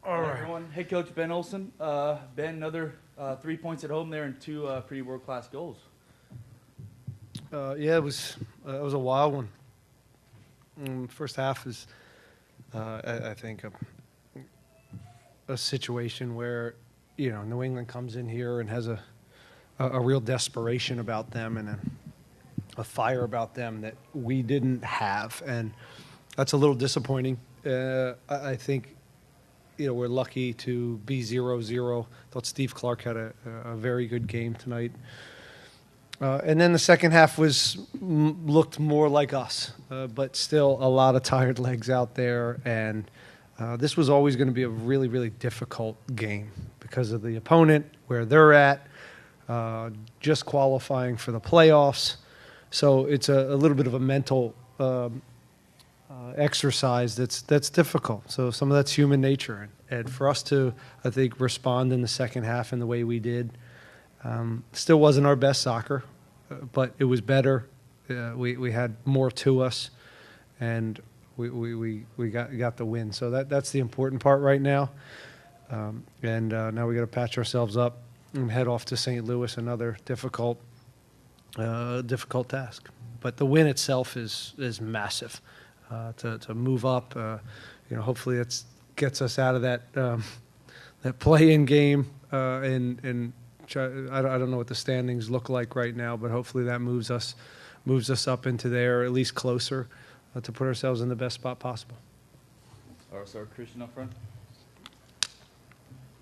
All right. Everyone. Head coach Ben Olsen. Ben, another 3 points at home there and two pretty world-class goals. Yeah, it was a wild one. First half is, I think, a situation where, New England comes in here and has a real desperation about them and a fire about them that we didn't have, and that's a little disappointing. I think, we're lucky to be 0-0. Thought Steve Clark had a very good game tonight. And then the second half looked more like us, but still a lot of tired legs out there. And this was always going to be a really, really difficult game because of the opponent, where they're at, just qualifying for the playoffs. So it's a little bit of a mental exercise that's difficult. So some of that's human nature. And for us to, I think, respond in the second half in the way we did, still wasn't our best soccer, but it was better. We had more to us, and we got the win. So that's the important part right now. And now we got to patch ourselves up and head off to St. Louis, another difficult task. But the win itself is massive. To move up, hopefully it gets us out of that play-in game, and I don't know what the standings look like right now, but hopefully that moves us up into there, at least closer, to put ourselves in the best spot possible. All right, so Christian up front.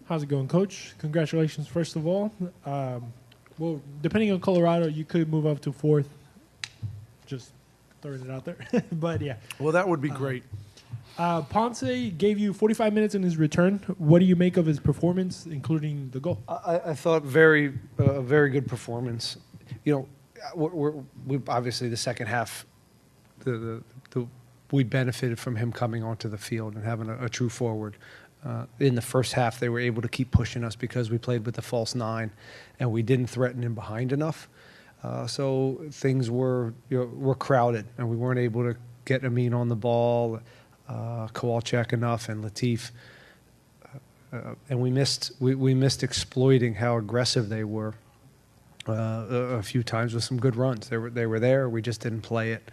How's it going, Coach? Congratulations, first of all. Well, depending on Colorado, you could move up to fourth. Just throwing it out there. But, yeah. Well, that would be great. Ponce gave you 45 minutes in his return. What do you make of his performance, including the goal? I thought very good performance. We obviously the second half, we benefited from him coming onto the field and having a true forward. In the first half, they were able to keep pushing us because we played with the false nine, and we didn't threaten him behind enough. So things were crowded, and we weren't able to get Amin on the ball, Kowalczyk enough, and Latif. And we missed exploiting how aggressive they were a few times with some good runs. They were there. We just didn't play it.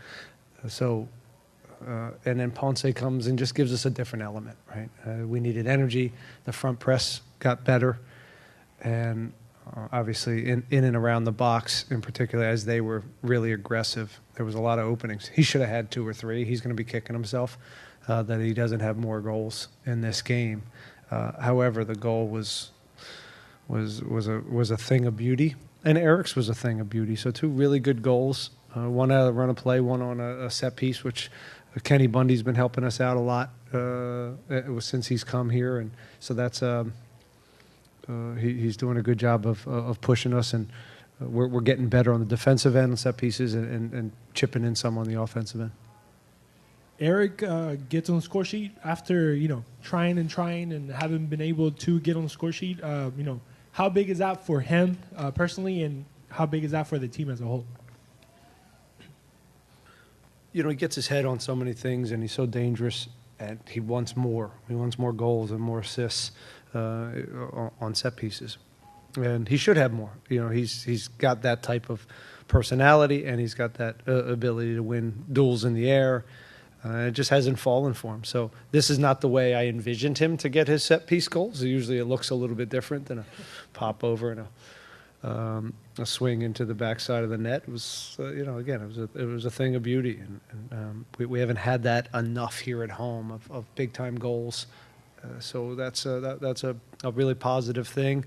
And then Ponce comes and just gives us a different element, right? We needed energy. The front press got better, and obviously in and around the box, in particular, as they were really aggressive, there was a lot of openings. He should have had 2 or 3. He's going to be kicking himself that he doesn't have more goals in this game. However, the goal was a thing of beauty, and Eric's was a thing of beauty. So 2 really good goals. One out of the run of play, one on a set piece, which Kenny Bundy's been helping us out a lot since he's come here, and so that's he's doing a good job of pushing us, and we're getting better on the defensive end, set pieces, and chipping in some on the offensive end. Eric gets on the score sheet after trying and haven't been able to get on the score sheet. How big is that for him personally, and how big is that for the team as a whole? He gets his head on so many things, and he's so dangerous, and he wants more. He wants more goals and more assists on set pieces, and he should have more. He's got that type of personality, and he's got that ability to win duels in the air. It just hasn't fallen for him. So this is not the way I envisioned him to get his set piece goals. Usually it looks a little bit different than a pop over and a swing into the backside of the net. It was, again, it was a thing of beauty, and we haven't had that enough here at home of big time goals. So that's a really positive thing.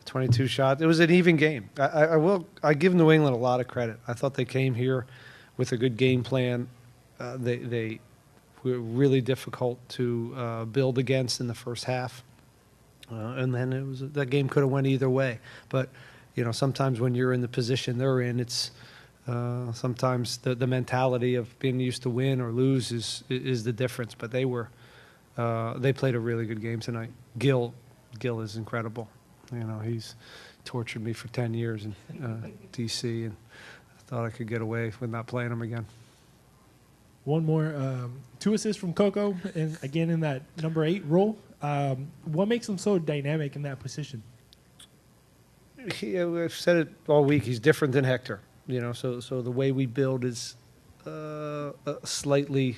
22 shots. It was an even game. I give New England a lot of credit. I thought they came here with a good game plan. They were really difficult to build against in the first half, and then that game could have went either way. But sometimes when you're in the position they're in, it's sometimes the mentality of being used to win or lose is the difference. But they played a really good game tonight. Gil is incredible. He's tortured me for 10 years in D.C., and I thought I could get away with not playing him again. one more. 2 assists from Coco, and again in that number 8 role. What makes him so dynamic in that position? I've said it all week. He's different than Hector. So the way we build is slightly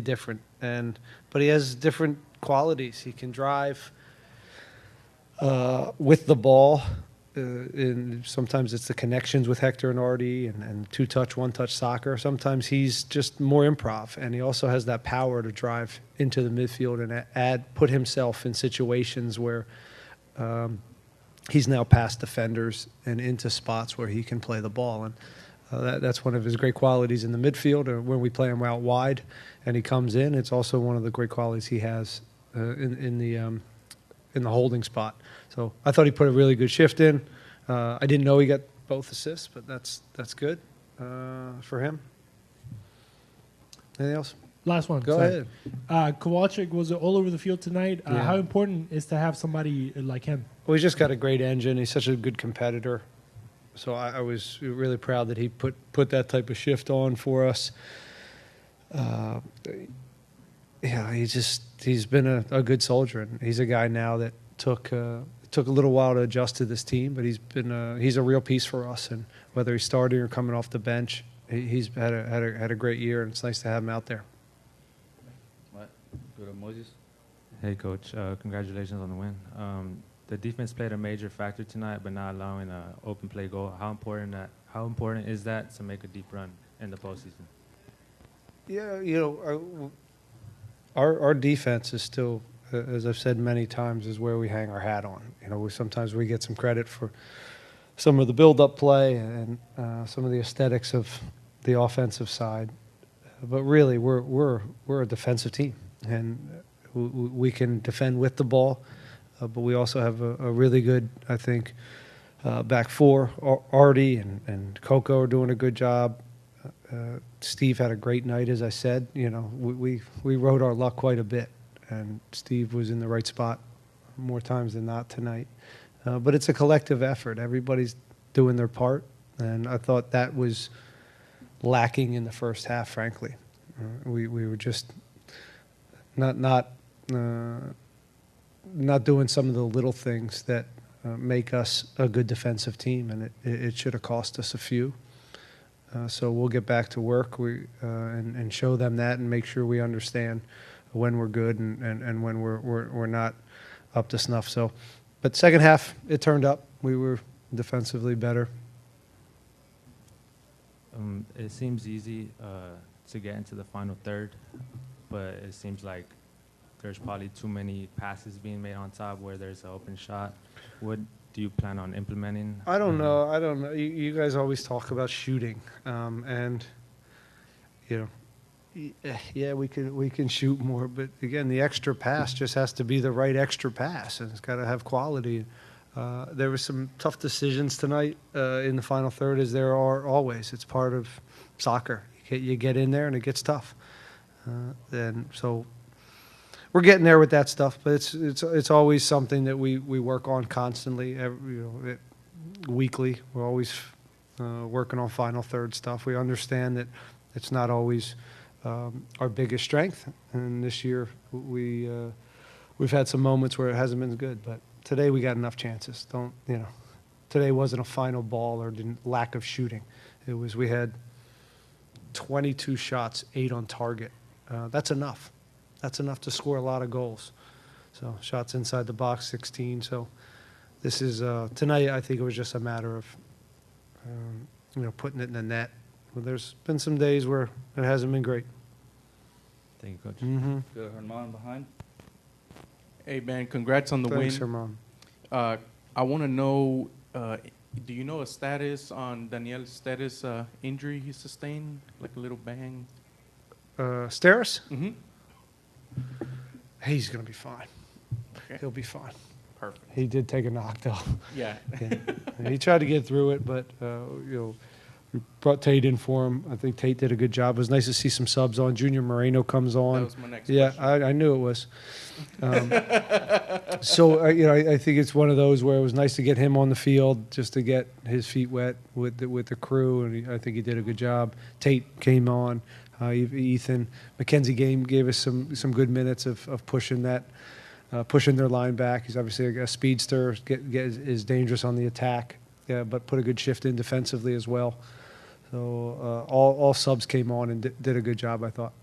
different, but he has different qualities. He can drive with the ball. And sometimes it's the connections with Hector and Artie and 2-touch, 1-touch soccer. Sometimes he's just more improv, and he also has that power to drive into the midfield and put himself in situations where he's now past defenders and into spots where he can play the ball. And that's one of his great qualities in the midfield, or when we play him out wide and he comes in. It's also one of the great qualities he has in the holding spot. So I thought he put a really good shift in. I didn't know he got both assists, but that's good for him. Anything else? Last one. Go sorry. ahead. Kowalczyk was all over the field tonight. Yeah. How important is to have somebody like him? Well, he's just got a great engine. He's such a good competitor. So I was really proud that he put that type of shift on for us. He's been a good soldier, and he's a guy now that took a little while to adjust to this team, but he's a real piece for us. And whether he's starting or coming off the bench, he's had a great year, and it's nice to have him out there. What? Go to Moses. Hey, Coach. Congratulations on the win. The defense played a major factor tonight, but not allowing an open play goal. How important is that to make a deep run in the postseason? Yeah, our defense is still, as I've said many times, is where we hang our hat on. Sometimes we get some credit for some of the build-up play and some of the aesthetics of the offensive side, but really we're a defensive team, and we can defend with the ball, but we also have a really good, I think, back four. Artie and Coco are doing a good job. Steve had a great night, as I said. We rode our luck quite a bit, and Steve was in the right spot more times than not tonight. But it's a collective effort. Everybody's doing their part, and I thought that was lacking in the first half, frankly. We were just not doing some of the little things that make us a good defensive team, and it should have cost us a few. So we'll get back to work and show them that and make sure we understand when we're good and when we're not up to snuff. So, but second half, it turned up. We were defensively better. It seems easy to get into the final third, but it seems like there's probably too many passes being made on top where there's an open shot. What do you plan on implementing? I don't know. You guys always talk about shooting, and yeah, we can shoot more, but again, the extra pass just has to be the right extra pass, and it's got to have quality. There were some tough decisions tonight in the final third, as there are always. It's part of soccer. You get in there, and it gets tough. And so we're getting there with that stuff, but it's always something that we work on constantly, weekly. We're always working on final third stuff. We understand that it's not always our biggest strength, and this year we've had some moments where it hasn't been good, but today we got enough chances. Today wasn't a final ball or lack of shooting. It was we had 22 shots, 8 on target. That's enough. That's enough to score a lot of goals. So shots inside the box, 16. So this is tonight. I think it was just a matter of putting it in the net. Well, there's been some days where it hasn't been great. Thank you, Coach. Mm-hmm. Good, Herman behind. Hey, man, congrats on the Thanks, win. Herman. I want to know, do you know a status on Daniel's status injury he sustained, like a little bang? Steris? Mm-hmm. He's going to be fine. Okay. He'll be fine. Perfect. He did take a knock, though. Yeah. Yeah. He tried to get through it, but We brought Tate in for him. I think Tate did a good job. It was nice to see some subs on. Junior Moreno comes on. That was my next Yeah, question. I knew it was. So I think it's one of those where it was nice to get him on the field just to get his feet wet with the crew, and I think he did a good job. Tate came on. Ethan Mackenzie gave us some good minutes of pushing that. Pushing their line back. He's obviously a speedster, is dangerous on the attack, but put a good shift in defensively as well. So all subs came on and did a good job, I thought.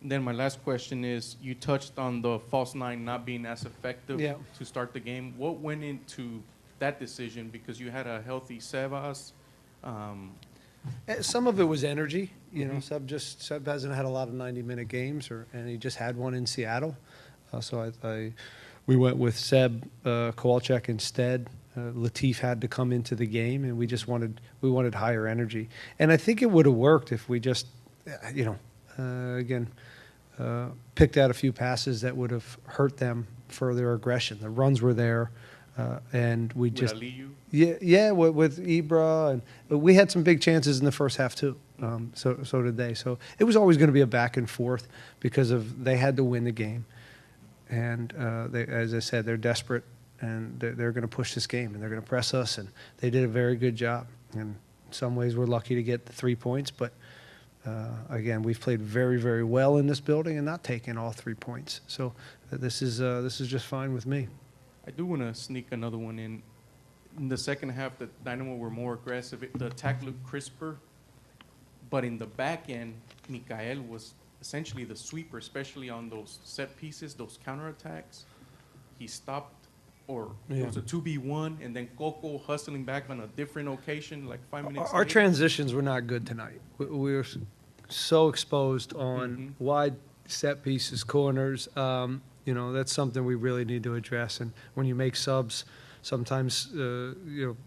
Then my last question is, you touched on the false nine not being as effective Yeah. to start the game. What went into that decision? Because you had a healthy Sebas. Some of it was energy. Seb hasn't had a lot of 90-minute games, and he just had one in Seattle. So we went with Seb Kowalczyk instead. Latif had to come into the game, and we wanted higher energy. And I think it would have worked if we just, picked out a few passes that would have hurt them for their aggression. The runs were there, and we With just Aliyu? with Ibra, but we had some big chances in the first half too. So did they. So it was always going to be a back and forth because they had to win the game. And as I said, they're desperate, and they're going to push this game, and they're going to press us, and they did a very good job. And in some ways, we're lucky to get the 3 points, but again, we've played very, very well in this building and not taken all 3 points. So this is just fine with me. I do want to sneak another one in. In the second half, the Dynamo were more aggressive. The attack looked crisper, but in the back end, Mikael was essentially the sweeper, especially on those set pieces, those counterattacks. He stopped, or it was a 2v1, and then Coco hustling back on a different occasion, like 5 minutes Our later. transitions were not good tonight. We were so exposed on wide set pieces, corners. That's something we really need to address. And when you make subs, sometimes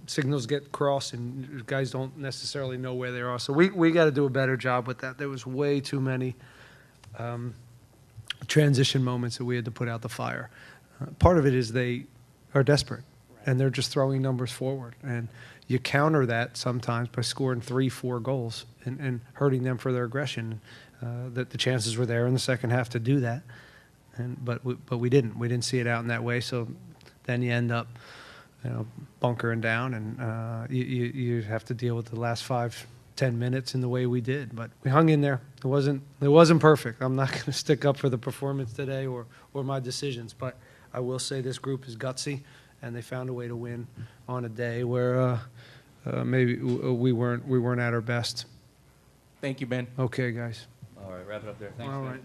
signals get crossed and guys don't necessarily know where they are. So we got to do a better job with that. There was way too many transition moments that we had to put out the fire. Part of it is they are desperate, and they're just throwing numbers forward. And you counter that sometimes by scoring 3-4 goals and hurting them for their aggression. That the chances were there in the second half to do that, but we didn't. We didn't see it out in that way. So then you end up, bunkering down, and you have to deal with the last 5-10 minutes in the way we did. But we hung in there. It wasn't perfect. I'm not going to stick up for the performance today or my decisions, but I will say this group is gutsy, and they found a way to win on a day where maybe we weren't at our best. Thank you, Ben. Okay, guys. All right, wrap it up there. Thanks, All man. right.